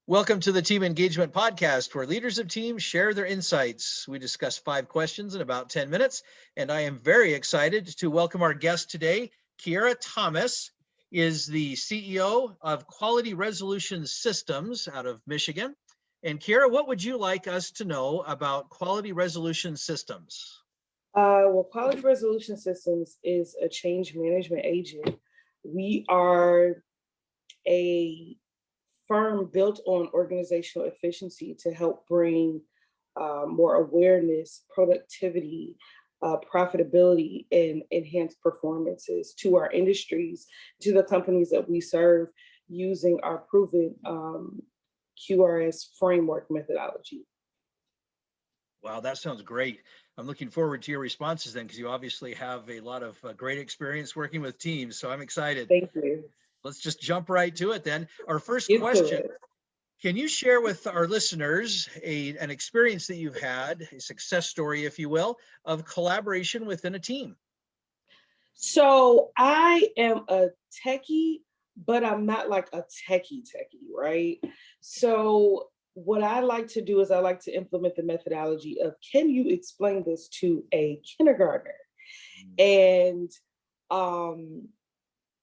Welcome to the Team Engagement Podcast, where leaders of teams share their insights. We discuss 5 questions in about 10 minutes, and I am very excited to welcome our guest today. Kiara Thomas is the CEO of Quality Resolution Systems out of Michigan. And Kiara, what would you like us to know about Quality Resolution Systems? Quality Resolution Systems is a change management agent. We are a firm built on organizational efficiency to help bring more awareness, productivity, profitability, and enhanced performances to our industries, to the companies that we serve using our proven QRS framework methodology. Wow, that sounds great. I'm looking forward to your responses then, because you obviously have a lot of great experience working with teams, so I'm excited. Thank you. Let's just jump right to it then. Our first Get to question, it. can you share with our listeners an experience that you've had, a success story, if you will, of collaboration within a team? So I am a techie, but I'm not like a techie, right? So what I like to do is I like to implement the methodology of, can you explain this to a kindergartner? And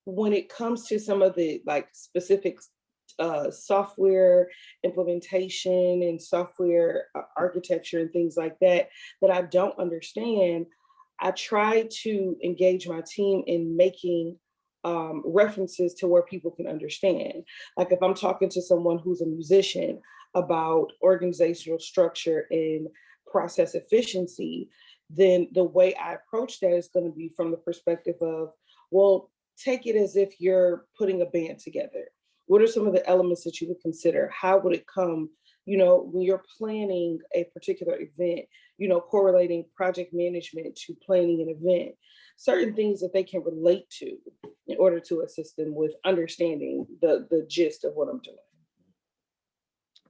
when it comes to some of the like specific software implementation and software architecture and things like that I don't understand, I try to engage my team in making references to where people can understand. Like if I'm talking to someone who's a musician about organizational structure and process efficiency, then the way I approach that is going to be from the perspective of, well, take it as if you're putting a band together. What are some of the elements that you would consider? How would it come, when you're planning a particular event, correlating project management to planning an event, certain things that they can relate to in order to assist them with understanding the gist of what I'm doing.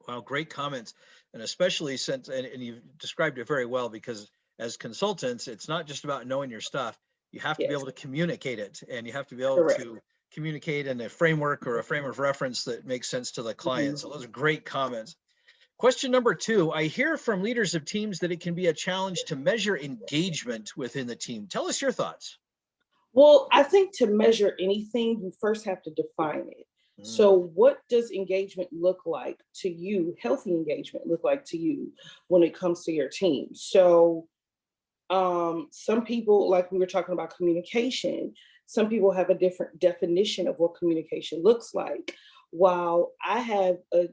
Wow, great comments. And especially since, and you've described it very well, because as consultants, it's not just about knowing your stuff. You have to be able to communicate it, and you have to be able to communicate in a framework or a frame of reference that makes sense to the client. So those are great comments. Question number 2, I hear from leaders of teams that it can be a challenge to measure engagement within the team. Tell us your thoughts. Well, I think to measure anything, you first have to define it. So what does engagement look like to you? Healthy engagement look like to you when it comes to your team? So some people, like we were talking about communication, some people have a different definition of what communication looks like. While I have a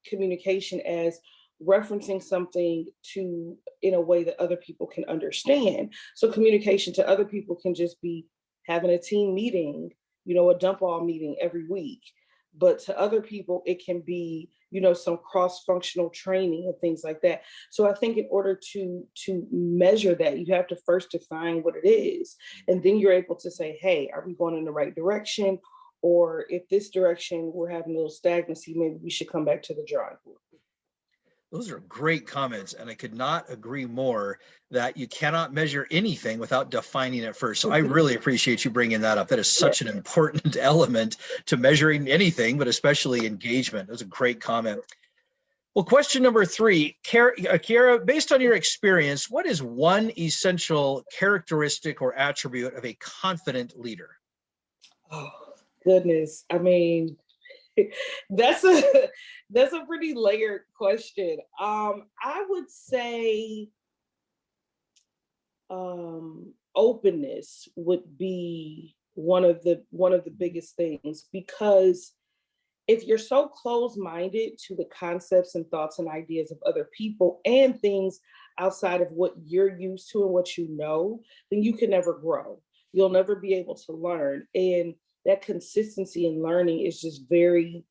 communication as referencing something to in a way that other people can understand. So communication to other people can just be having a team meeting, a dump all meeting every week. But to other people, it can be, some cross-functional training and things like that. So I think in order to measure that, you have to first define what it is. And then you're able to say, hey, are we going in the right direction? Or if this direction, we're having a little stagnancy, maybe we should come back to the drawing board. Those are great comments, and I could not agree more that you cannot measure anything without defining it first. So I really appreciate you bringing that up. That is such an important element to measuring anything, but especially engagement. That was a great comment. Well, question number 3, Kiara, based on your experience, what is one essential characteristic or attribute of a confident leader? Oh, goodness. I mean, that's a pretty layered question. I would say openness would be one of the biggest things, because if you're so close-minded to the concepts and thoughts and ideas of other people and things outside of what you're used to and what you know, then you can never grow. You'll never be able to learn. And that consistency in learning is just very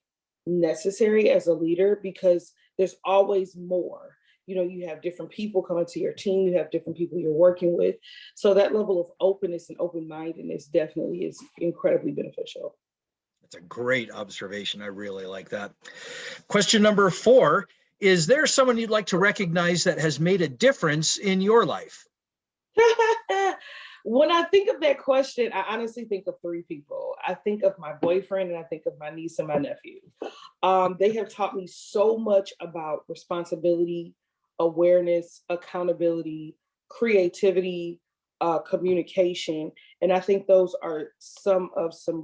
necessary as a leader, because there's always more. You have different people coming to your team, you have different people you're working with. So that level of openness and open-mindedness definitely is incredibly beneficial. That's a great observation. I really like that. Question number 4, is there someone you'd like to recognize that has made a difference in your life? When I think of that question, I honestly think of 3 people. I think of my boyfriend, and I think of my niece and my nephew. They have taught me so much about responsibility, awareness, accountability, creativity, communication. And I think those are some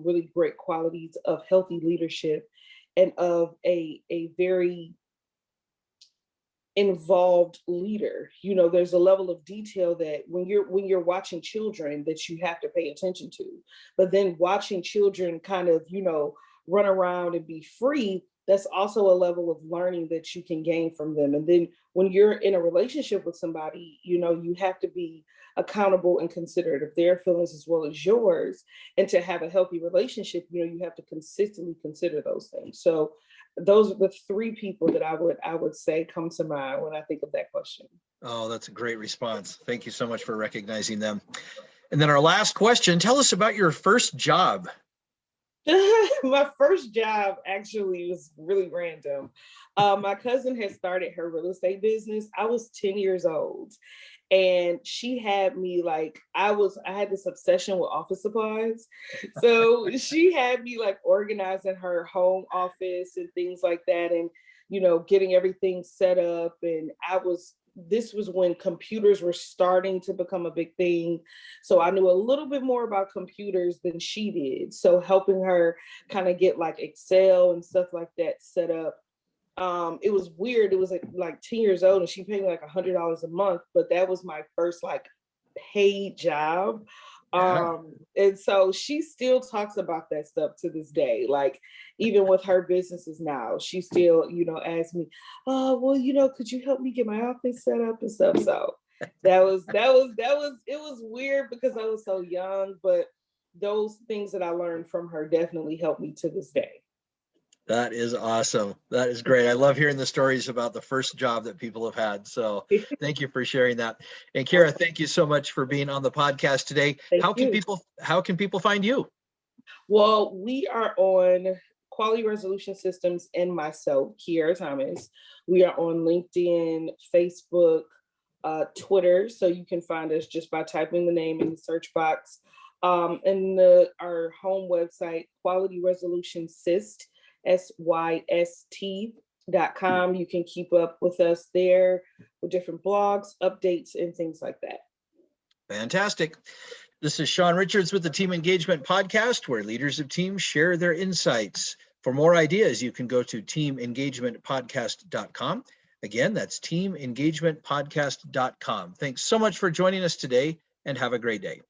really great qualities of healthy leadership and of a very involved leader. You know, there's a level of detail that when you're watching children that you have to pay attention to, but then watching children kind of, you know, run around and be free, that's also a level of learning that you can gain from them. And then when you're in a relationship with somebody, you know, you have to be accountable and considerate of their feelings as well as yours. And to have a healthy relationship, you know, you have to consistently consider those things. So those are the three people that I would say come to mind when I think of that question. Oh, that's a great response. Thank you so much for recognizing them. And then our last question, tell us about your first job. My first job actually was really random. My cousin had started her real estate business. I was 10 years old. And she had me like, I had this obsession with office supplies. So she had me like organizing her home office and things like that, and, you know, getting everything set up. And this was when computers were starting to become a big thing. So I knew a little bit more about computers than she did. So helping her kind of get like Excel and stuff like that set up. It was weird. It was like 10 years old and she paid me like $100 a month, but that was my first like paid job. Yeah. And so she still talks about that stuff to this day. Like even with her businesses now, she still, you know, asks me, oh, well, you know, could you help me get my office set up and stuff? So it was weird because I was so young, but those things that I learned from her definitely helped me to this day. That is awesome. That is great. I love hearing the stories about the first job that people have had. So thank you for sharing that. And Kiara, thank you so much for being on the podcast today. Thank you. How can people find you? Well, we are on Quality Resolution Systems and myself, Kiara Thomas. We are on LinkedIn, Facebook, Twitter. So you can find us just by typing the name in the search box. And our home website, Quality Resolution Syst, SYST.com. You can keep up with us there with different blogs, updates, and things like that. Fantastic. This is Sean Richards with the Team Engagement Podcast, where leaders of teams share their insights. For more ideas, you can go to teamengagementpodcast.com. Again, that's teamengagementpodcast.com. Thanks so much for joining us today and have a great day.